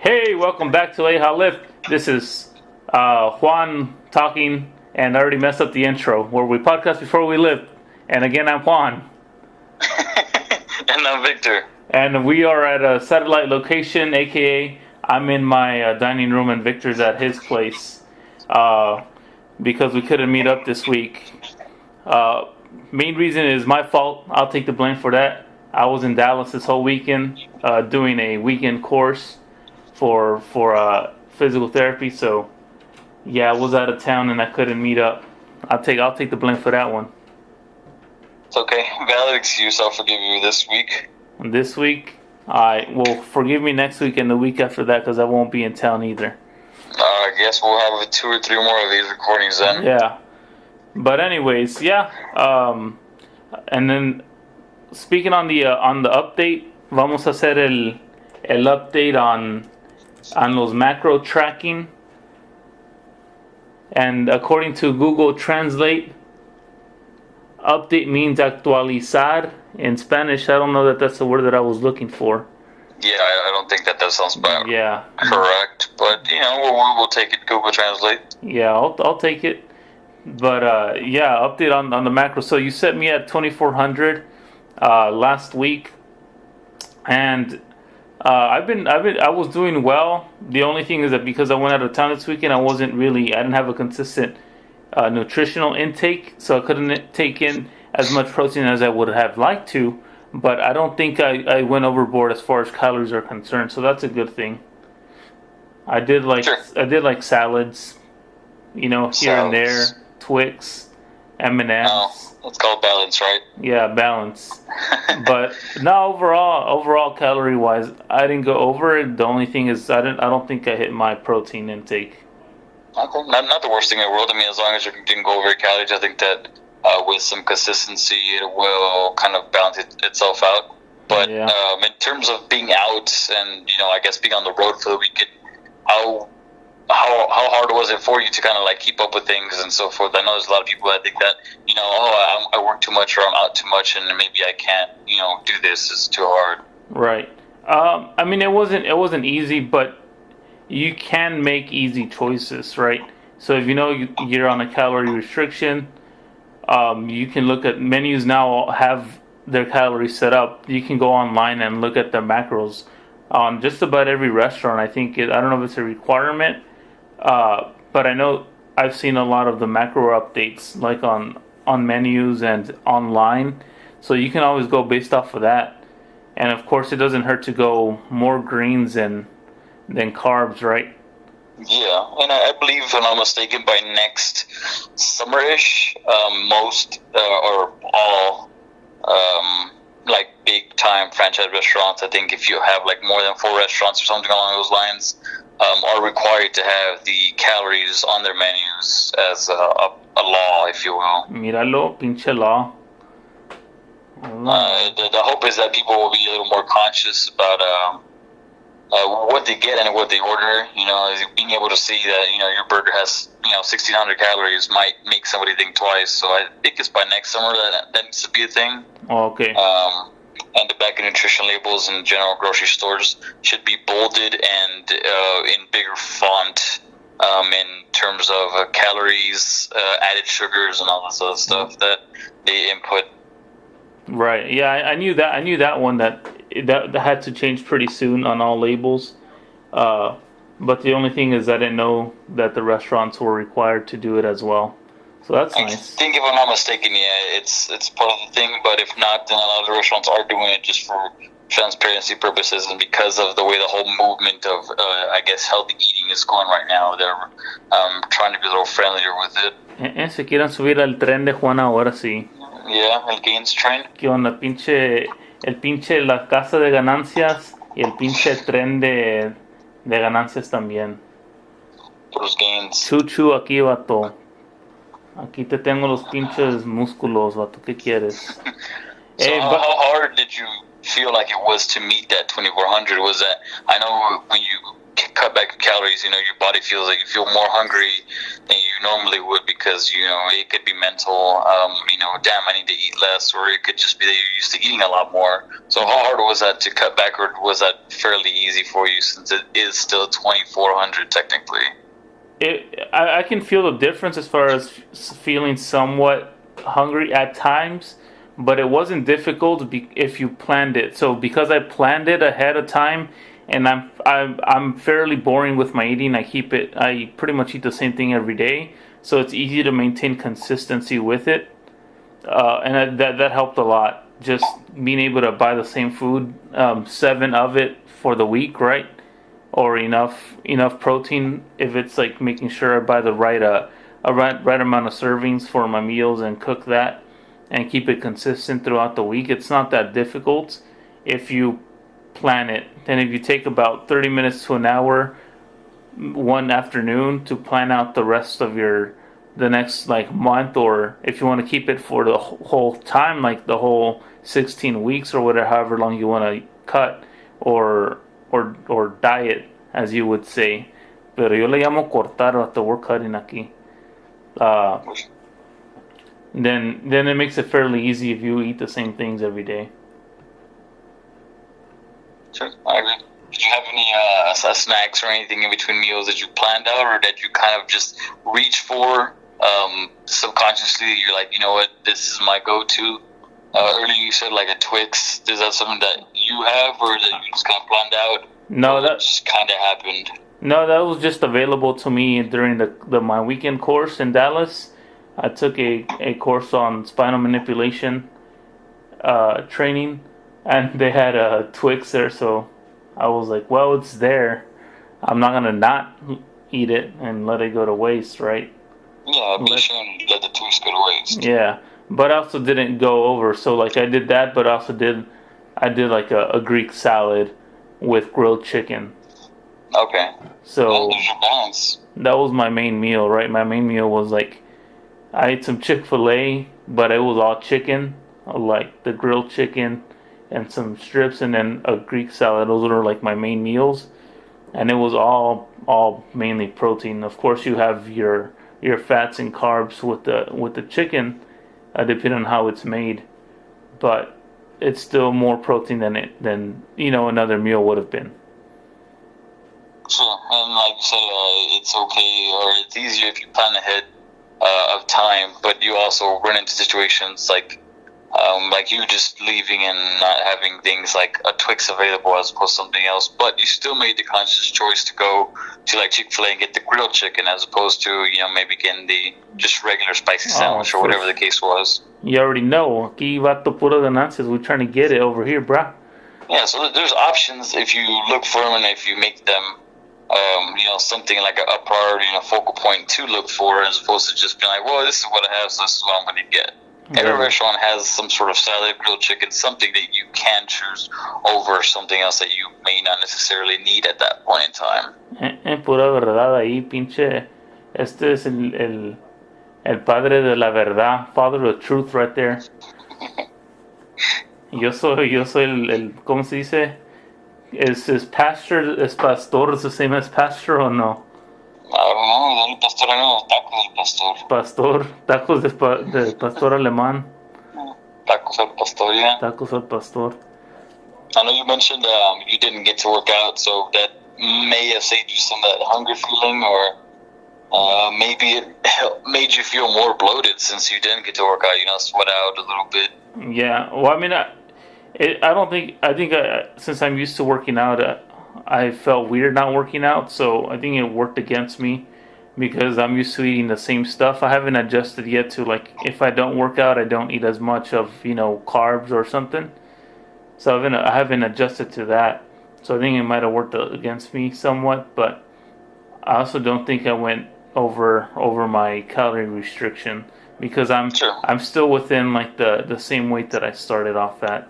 Hey, welcome back to Leijalift. This is Juan talking, and I already messed up the intro, where we podcast before we lift. And again, I'm Juan. And I'm Victor. And we are at a satellite location, aka I'm in my dining room and Victor's at his place because we couldn't meet up this week. Main reason is my fault. I'll take the blame for that. I was in Dallas this whole weekend doing a weekend course for physical therapy. So yeah, I was out of town and I couldn't meet up. I'll take the blame for that one. It's okay. Valid excuse. I'll forgive you this week. This week, I will forgive me next week and the week after that because I won't be in town either. I guess we'll have 2 or 3 more of these recordings then. Yeah. But anyways, yeah. And then speaking on the update, vamos a hacer el update on los macro tracking. And according to Google Translate, update means actualizar in Spanish. I don't know that that's the word that I was looking for. Yeah, I don't think that sounds bad. Yeah. Correct. But, we'll take it. Google Translate. Yeah, I'll take it. But, yeah, update on the macro. So you set me at 2,400 last week. And I was doing well. The only thing is that because I went out of town this weekend, I didn't have a consistent nutritional intake, so I couldn't take in as much protein as I would have liked to, but I don't think I went overboard as far as calories are concerned, so that's a good thing. I did like salads, here and there, Twix, M&Ms. Oh, it's called balance, right? Yeah, balance. But no, overall calorie wise, I didn't go over it. The only thing is I don't think I hit my protein intake. Okay. Not the worst thing in the world. I mean, as long as you didn't go over your calories, I think that with some consistency, it will kind of balance itself out. But yeah. In terms of being out and, I guess being on the road for the weekend, how hard was it for you to kind of like keep up with things and so forth? I know there's a lot of people that think that, I work too much or I'm out too much and maybe I can't, do this. It's too hard. Right. I mean, it wasn't easy, but you can make easy choices, right? So if you're on a calorie restriction, you can look at menus now have their calories set up. You can go online and look at the macros on just about every restaurant. I don't know if it's a requirement, but I know I've seen a lot of the macro updates like on menus and online. So you can always go based off of that. And of course, it doesn't hurt to go more greens than carbs, right? Yeah, and I believe, if I'm not mistaken, by next summer-ish, most or all like big-time franchise restaurants, I think if you have like more than 4 restaurants or something along those lines, are required to have the calories on their menus as a law, if you will. Míralo, pinche law. The hope is that people will be a little more conscious about what they get and what they order. Being able to see that your burger has 1,600 calories might make somebody think twice. So I think it's by next summer that needs to be a thing. Oh, okay. And the back of nutrition labels in general grocery stores should be bolded and in bigger font in terms of calories, added sugars, and all this other stuff that they input. Right. Yeah, I knew that. I knew that one that had to change pretty soon on all labels. But the only thing is I didn't know that the restaurants were required to do it as well. So that's nice. I think if I'm not mistaken, yeah, it's part of the thing. But if not, then a lot of the restaurants are doing it just for transparency purposes and because of the way the whole movement of, I guess, healthy eating is going right now. They're trying to be a little friendlier with it. Se quieren subir al tren de Juan ahora sí. Yeah, el gains train. ¿Qué onda? El pinche la casa de ganancias y el pinche tren de ganancias también. Those gains. Chuchu aquí, vato. Aquí te tengo los pinches músculos, vato. ¿Qué quieres? So how hard did you feel like it was to meet that 2,400? Was that, I know when you cut back your calories, your body feels like you feel more hungry than you normally would because, it could be mental, damn, I need to eat less, or it could just be that you're used to eating a lot more. So how hard was that to cut back, or was that fairly easy for you since it is still 2,400 technically? I can feel the difference as far as feeling somewhat hungry at times, but it wasn't difficult if you planned it. So because I planned it ahead of time, and I'm fairly boring with my eating. I pretty much eat the same thing every day, so it's easy to maintain consistency with it, and that helped a lot. Just being able to buy the same food, 7 of it for the week, right? Or enough protein. If it's like making sure I buy the right amount of servings for my meals and cook that and keep it consistent throughout the week. It's not that difficult if you plan it. Then if you take about 30 minutes to an hour one afternoon to plan out the rest of the next like month, or if you want to keep it for the whole time, like the whole 16 weeks or whatever, however long you want to cut or diet, as you would say. Pero yo le llamo cortar, hasta we're cutting aquí. Then it makes it fairly easy if you eat the same things every day. Sure, I agree. Did you have any snacks or anything in between meals that you planned out, or that you kind of just reach for subconsciously? You're like, you know what, this is my go-to. Earlier you said like a Twix. Is that something that you have, or that you just kind of planned out? No, that just kind of happened. No, that was just available to me during my weekend course in Dallas. I took a course on spinal manipulation training, and they had a Twix there, so I was like, well, it's there. I'm not gonna not eat it and let it go to waste, right? Yeah, be sure and let the Twix go to waste. Yeah, but I also didn't go over. So like I did that, but I did like a Greek salad with grilled chicken. Okay. So there's your balance. That was my main meal, right? My main meal was like I ate some Chick-fil-A, but it was all chicken, like the grilled chicken and some strips, and then a Greek salad. Those were like my main meals, and it was all mainly protein. Of course, you have your fats and carbs with the chicken, depending on how it's made, but it's still more protein than another meal would have been. Sure, and like you said, it's okay, or it's easier if you plan ahead of time, but you also run into situations like you just leaving and not having things like a Twix available as opposed to something else, but you still made the conscious choice to go to like Chick-fil-A and get the grilled chicken as opposed to maybe getting the just regular spicy sandwich or whatever the case was. You already know, aquí vato puro ganancias. We're trying to get it over here, bruh. Yeah, so there's options if you look for them and if you make them something like a priority and a focal point to look for, as opposed to just being like, well, this is what I have, so this is what I'm going to get. Every restaurant has some sort of salad, grilled chicken, something that you can choose over something else that you may not necessarily need at that point in time. En pura verdad ahí, pinche. Este es el padre de la verdad, father of truth right there. Yo soy el ¿cómo se dice? Is pastor, is pastor the same as pastor or no? I don't know, el pastor no, tacos del pastor. Pastor, tacos de pastor alemán. Tacos al pastor, yeah. Tacos al pastor. I know you mentioned you didn't get to work out, so that may have saved you some of that hunger feeling, or maybe it made you feel more bloated since you didn't get to work out, sweat out a little bit. Yeah, well, I mean, I think since I'm used to working out, I felt weird not working out, so I think it worked against me because I'm used to eating the same stuff. I haven't adjusted yet to, like, if I don't work out, I don't eat as much of, carbs or something. So I haven't adjusted to that. So I think it might have worked against me somewhat, but I also don't think I went over my calorie restriction because I'm still within like the same weight that I started off at.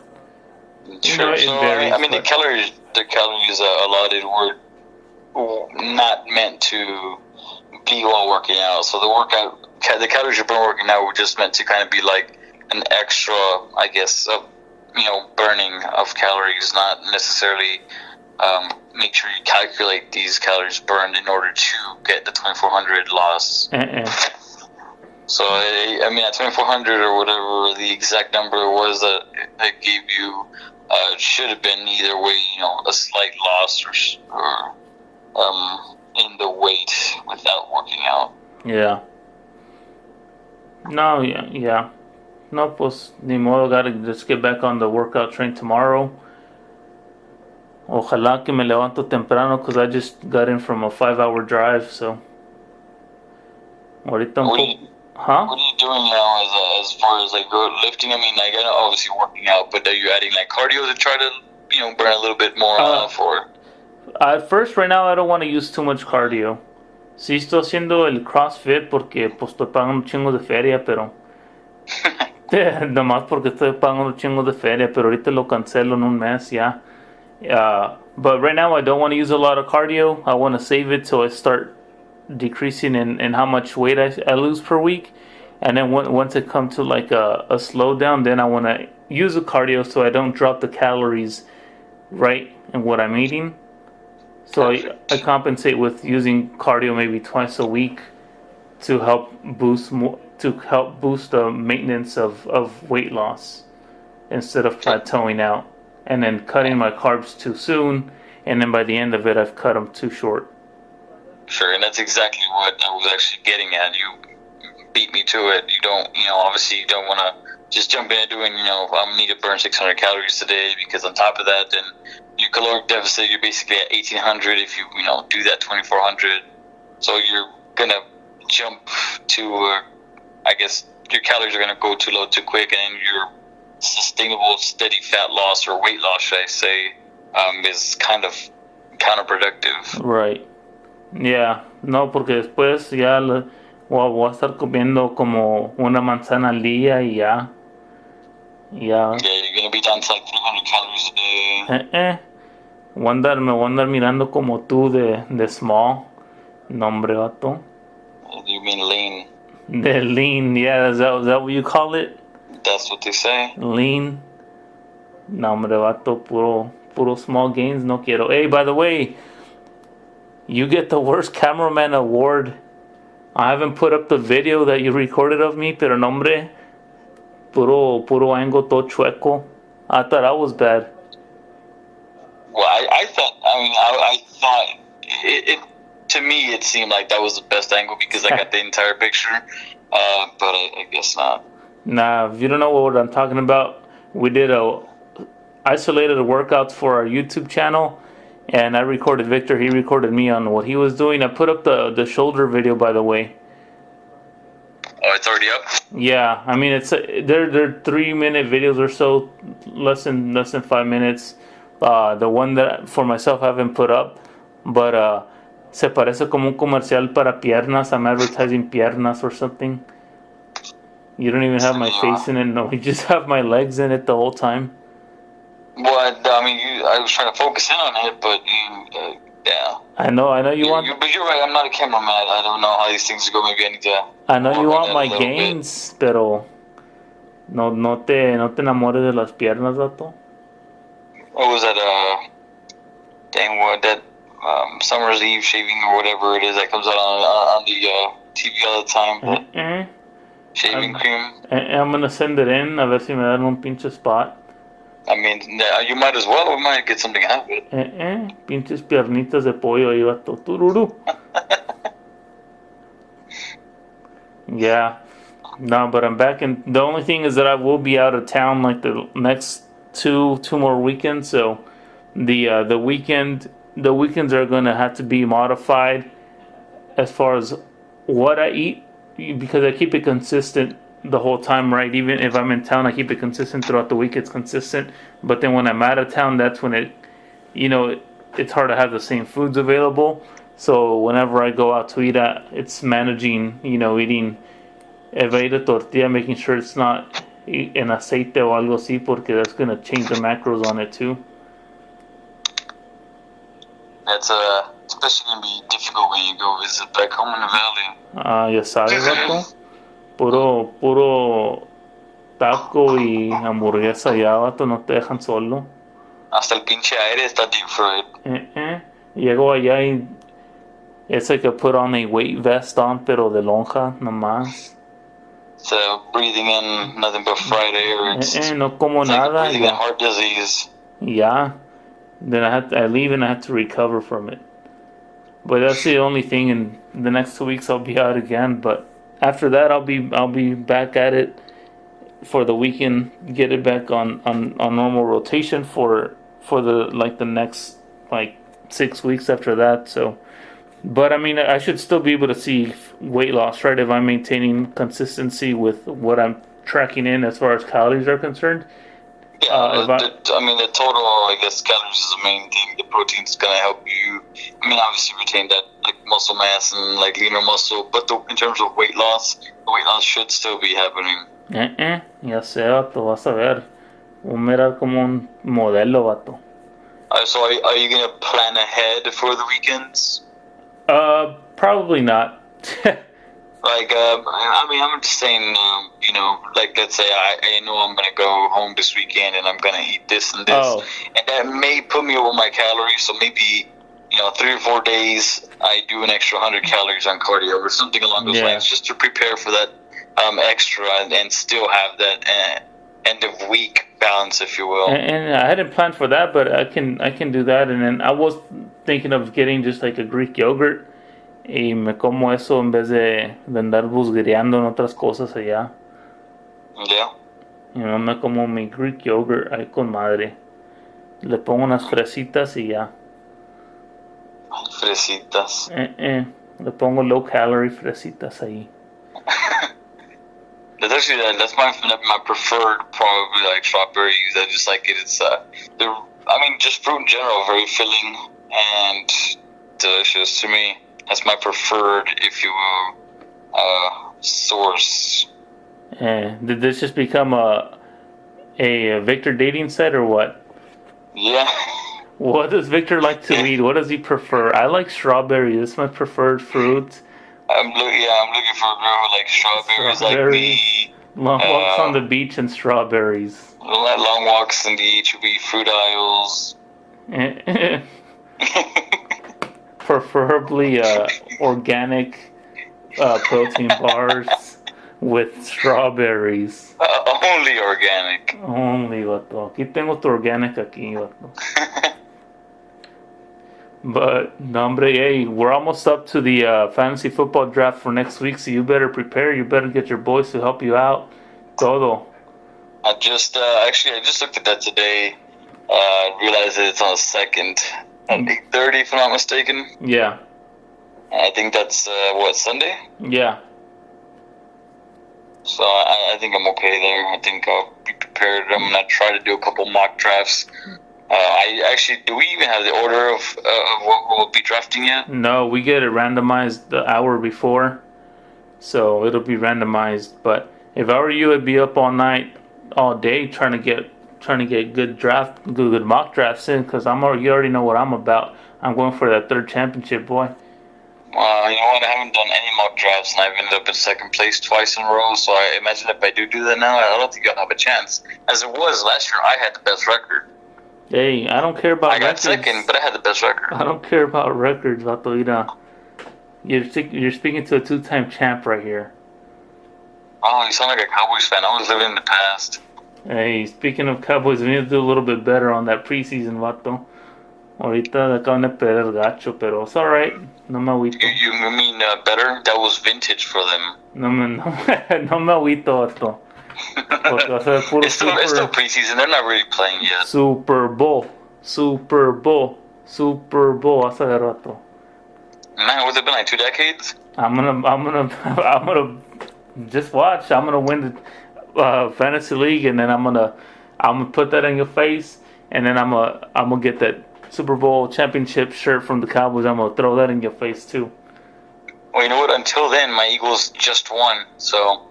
Sure. So varies, I mean the calories allotted were not meant to be while working out. So the calories you burn working out were just meant to kind of be like an extra, I guess, burning of calories, not necessarily make sure you calculate these calories burned in order to get the 2400 loss. So I mean, at 2400 or whatever the exact number was that I gave you, should have been either way, a slight loss or in the weight without working out. Yeah. No, yeah. No, pues ni modo. Gotta just get back on the workout train tomorrow. Ojalá que me levanto temprano because I just got in from a 5-hour drive, so. Ahorita un poco. Huh? What are you doing now as far as like lifting? I mean, like, I know obviously working out, but are you adding like cardio to try to burn a little bit more off? Or at first, right now, I don't want to use too much cardio. Sí estoy haciendo el CrossFit porque pues estoy pagando un chingo de feria, pero nomás porque estoy pagando un chingo de feria, pero ahorita lo cancelo en un mes ya. But right now, I don't want to use a lot of cardio. I want to save it so I start decreasing in how much weight I lose per week, and then once it comes to like a slowdown, then I want to use the cardio so I don't drop the calories right in what I'm eating. So I compensate with using cardio maybe twice a week to help boost the maintenance of weight loss instead of plateauing out and then cutting my carbs too soon, and then by the end of it I've cut them too short. Sure, and that's exactly what I was actually getting at. You beat me to it. You don't, obviously you don't want to just jump in and doing, I need to burn 600 calories today, because on top of that, then your caloric deficit, you're basically at 1800 if you, do that 2400. So you're going to jump to, I guess, your calories are going to go too low too quick, and your sustainable, steady fat loss or weight loss, should I say, is kind of counterproductive. Right. Yeah, no, porque después ya voy a estar comiendo como una manzana al día y ya. Yeah, you're going to be down to like 300 calories a day. Me voy a andar mirando como tú de small. No, hombre, vato. You mean lean? De lean, yeah, is that what you call it? That's what they say. Lean. No, hombre, vato, puro small gains, no quiero. Hey, by the way, you get the worst cameraman award. I haven't put up the video that you recorded of me, pero no, hombre, puro angle todo chueco. I thought I was bad. Well, I thought it to me it seemed like that was the best angle because I got the entire picture, but I guess not. Nah, if you don't know what I'm talking about, we did isolated workouts for our YouTube channel. And I recorded Victor, he recorded me on what he was doing. I put up the shoulder video, by the way. Oh, it's already up? Yeah, I mean, they're 3-minute videos or so, less than 5 minutes. The one that for myself I haven't put up, but se parece como un comercial para piernas. I'm advertising piernas or something. You don't even have my face in it. No, you just have my legs in it the whole time. Well, I mean, I was trying to focus in on it, but yeah. I know you want. But you're right. I'm not a cameraman. I don't know how these things go. Maybe I need to. I know you want my gains, pero no te enamores de las piernas, vato. What was that? Dang, what that? Summer's Eve shaving or whatever it is that comes out on the TV all the time. Shaving cream. I'm gonna send it in. A ver si me dan un pinche spot. I mean, you might as well. We might get something out of it. Pinches piernitas de pollo ahí, vato. Tururú. Yeah. No, but I'm back, and the only thing is that I will be out of town like the next two more weekends. So the weekends are gonna have to be modified as far as what I eat, because I keep it consistent the whole time, right? Even if I'm in town, I keep it consistent throughout the week. It's consistent, but then when I'm out of town, that's when it's hard to have the same foods available. So whenever I go out to eat, it's managing, eating if I eat a tortilla, making sure it's not en aceite o algo así, porque that's gonna change the macros on it too. That's especially gonna be difficult when you go visit back home in the valley. Ya sabes, vato. Puro taco y hamburguesa ya, vato, no te dejan solo. Hasta el pinche aire está deep fried. Llego allá y it's like I put on a weight vest on, pero de lonja, nomás. So breathing in nothing but fried air. No como it's like nada. breathing in heart disease. Yeah. Then I leave and I have to recover from it. But that's the only thing. In the next 2 weeks, I'll be out again. But after that, I'll be back at it for the weekend. Get it back on normal rotation for the next 6 weeks after that. So, but I mean, I should still be able to see weight loss, right? If I'm maintaining consistency with what I'm tracking in as far as calories are concerned. Yeah, the total, I guess, calories is the main thing. The protein is going to help you. I mean, obviously retain that muscle mass and leaner muscle, but in terms of weight loss, the weight loss should still be happening. Ya sé, vato, vas a ver. Voy a mirar como un modelo, vato. So are you going to plan ahead for the weekends? Probably not. I'm just saying, let's say I know I'm going to go home this weekend and I'm going to eat this and this. And that may put me over my calories, so maybe, 3 or 4 days I do an extra 100 calories on cardio or something along those lines, just to prepare for that extra and still have that end of week balance, if you will. And I hadn't planned for that, but I can do that. And then I was thinking of getting just like a Greek yogurt. Y me como eso en vez de andar busguereando en otras cosas allá. Yeah. Me como mi Greek yogurt ahí con madre. Le pongo unas fresitas y ya. Fresitas. Le pongo low calorie fresitas ahí. That's my preferred, probably, strawberries. I just like it. It's just fruit in general, very filling and delicious to me. That's my preferred, if you will, source. Did this just become a Victor dating set or what? Yeah. What does Victor like to eat? What does he prefer? I like strawberry. That's my preferred fruit. I'm looking for a girl who likes strawberries like me. Long walks on the beach and strawberries. Long walks on the beach will be fruit aisles. Preferably organic protein bars with strawberries. Only organic. Only, vato. Aquí tengo tu organic aquí, vato. But, no, hombre, hey, we're almost up to the fantasy football draft for next week, so you better prepare. You better get your boys to help you out. Todo. I just looked at that today. Realized that it's on the 2nd. At 8:30, if I'm not mistaken. Yeah. I think that's, Sunday? Yeah. So I think I'm okay there. I think I'll be prepared. I'm going to try to do a couple mock drafts. Do we even have the order of what we'll be drafting yet? No, we get it randomized the hour before. So it'll be randomized. But if I were you, I'd be up all night, all day trying to get good mock drafts in, because you already know what I'm about. I'm going for that 3rd championship, boy. Well, you know what? I haven't done any mock drafts, and I've ended up in 2nd place twice in a row. So I imagine if I do that now, I don't think I'll have a chance. As it was last year, I had the best record. Hey, I don't care about records. I got 2nd, but I had the best record. I don't care about records, Vato. You're speaking to a 2-time champ right here. Oh, you sound like a Cowboys fan. I was living in the past. Hey, speaking of Cowboys, we need to do a little bit better on that preseason, vato. Ahorita acaban de perder gacho, pero it's alright. No me agüito. You mean better? That was vintage for them. No me agüito, vato. Porque va a ser puro it's still preseason. They're not really playing yet. Super Bowl. Vas a ver, vato. Man, what's it been, 2 decades? I'm gonna just watch. I'm gonna win the fantasy league, and then I'm gonna put that in your face, and then I'm gonna get that Super Bowl championship shirt from the Cowboys. I'm gonna throw that in your face too. Well, you know what? Until then, my Eagles just won, so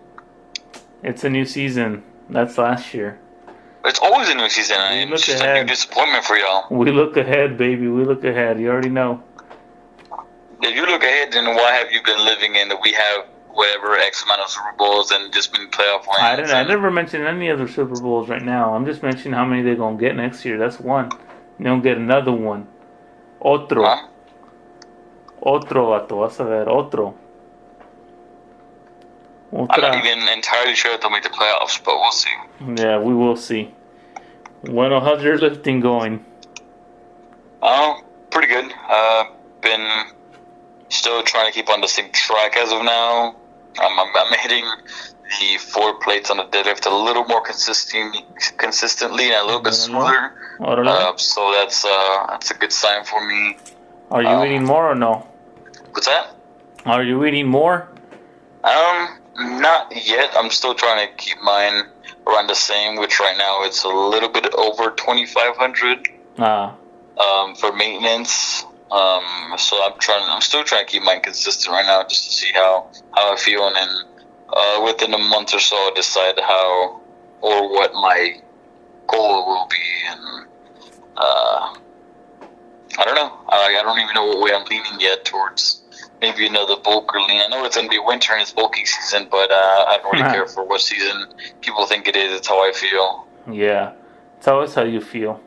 it's a new season. That's last year. It's always a new season. It's just a new disappointment for y'all. We look ahead, baby. We look ahead. You already know. If you look ahead, then why have you been living in that we have whatever X amount of Super Bowls and just been playoff wins? I never mentioned any other Super Bowls right now. I'm just mentioning how many they're gonna get next year. That's one. You don't get another one. Otro. Huh? Otro, vato. Vas a ver. Otro. I'm not Otra. even entirely sure if they'll make the playoffs, but we'll see. Yeah, we will see. Bueno, how's your lifting going? Pretty good. Been still trying to keep on the same track as of now. I'm hitting the 4 plates on the deadlift a little more consistently and a little bit smoother. So that's a good sign for me. Are you eating more or no? What's that? Are you eating more? Not yet. I'm still trying to keep mine around the same, which right now it's a little bit over 2,500. For maintenance. So I'm still trying to keep mine consistent right now, just to see how I feel, and then within a month or so, I'll decide how or what my goal will be, and I don't know. I don't even know what way I'm leaning yet towards. Maybe another bulk or lean. I know it's going to be winter and it's bulking season, but I don't really care for what season people think it is. It's how I feel. Yeah, it's always how you feel.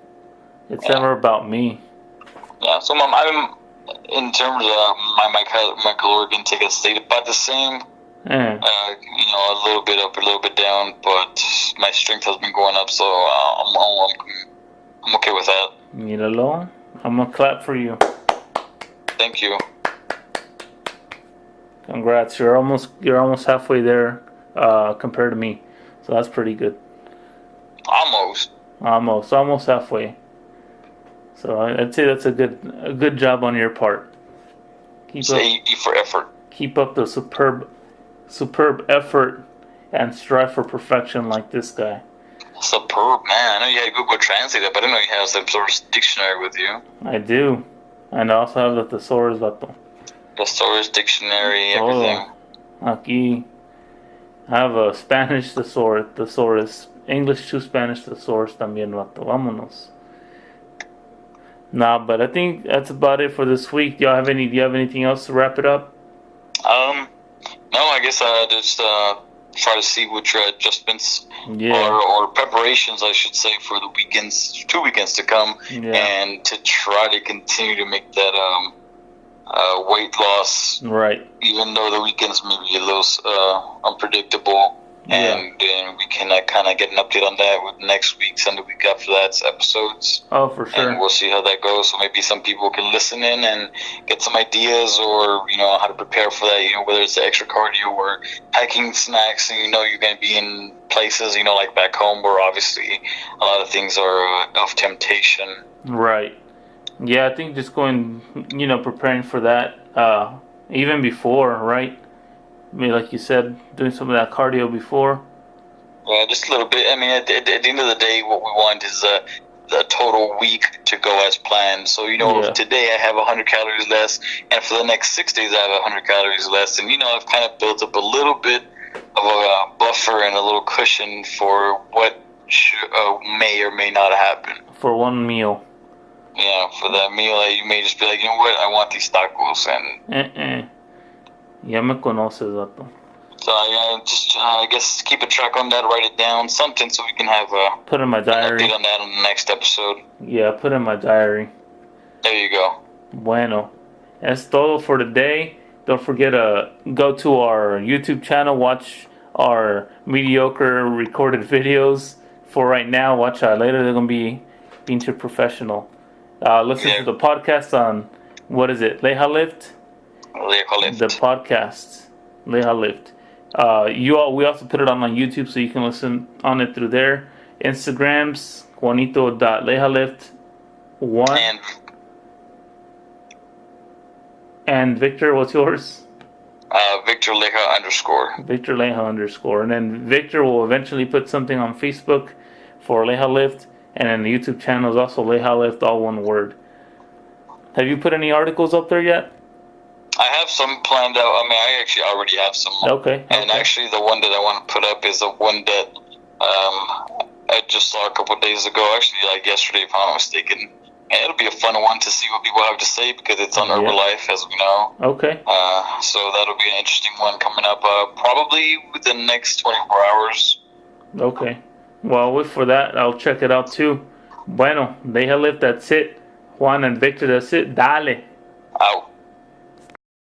It's never about me. Yeah, so I'm in terms of my caloric intake has stayed about the same. A little bit up, a little bit down, but my strength has been going up, so I'm okay with that. Míralo, I'm gonna clap for you. Thank you. Congrats, you're almost halfway there compared to me, so that's pretty good. Almost halfway. So I'd say that's a good job on your part. E for effort. Keep up the superb effort and strive for perfection like this guy. Superb, man. I know you had Google Translate it, but I didn't know you had some sort of dictionary with you. I do. And I also have the thesaurus, vato. Thesaurus, dictionary, everything. Aquí. I have a Spanish thesaurus. English to Spanish thesaurus también, vato. Vámonos. Nah, but I think that's about it for this week. Do you have anything else to wrap it up? No, I guess I just try to see which adjustments or preparations, I should say, for the 2 weekends to come, and to try to continue to make that weight loss. Right. Even though the weekends may be a little unpredictable. And then we can kind of get an update on that with next week's and the week after that's episodes. Oh, for sure. And we'll see how that goes. So maybe some people can listen in and get some ideas, or how to prepare for that. Whether it's the extra cardio or hiking snacks, and you're going to be in places like back home where obviously a lot of things are of temptation. Right. Yeah, I think just going, preparing for that even before, right? I mean, like you said, doing some of that cardio before. Yeah, just a little bit. I mean, at the end of the day, what we want is the total week to go as planned. So, if today I have 100 calories less, and for the next 6 days I have 100 calories less, and, I've kind of built up a little bit of a buffer and a little cushion for what may or may not happen. For one meal. Yeah, for that meal that you may just be like, you know what, I want these tacos, and... Ya me conoces, vato. So I guess keep a track on that, write it down, something, so we can have put in my diary. An update on that on the next episode. Yeah, put in my diary. There you go. Bueno, that's todo for today. Don't forget to go to our YouTube channel, watch our mediocre recorded videos. For right now, watch out later. They're gonna be pinche professional. Listen to the podcast on what is it? Leijalift. The podcast, Leijalift. We also put it on YouTube, so you can listen on it through there. Instagrams, Juanito.Leijalift1. And Victor, what's yours? Victor Leija_. Victor Leija_. And then Victor will eventually put something on Facebook for Leijalift, and then the YouTube channel is also Leijalift, all one word. Have you put any articles up there yet? I have some planned out. I mean, I actually already have some. Okay. And actually, the one that I want to put up is the one that I just saw a couple of days ago. Actually, like yesterday, if I'm not mistaken. And it'll be a fun one to see what people have to say, because it's on Herbalife, as we know. Okay. So that'll be an interesting one coming up probably within the next 24 hours. Okay. Well, for that, I'll check it out too. Bueno, Leijalift, that's it. Juan and Victor, that's it. Dale. Out.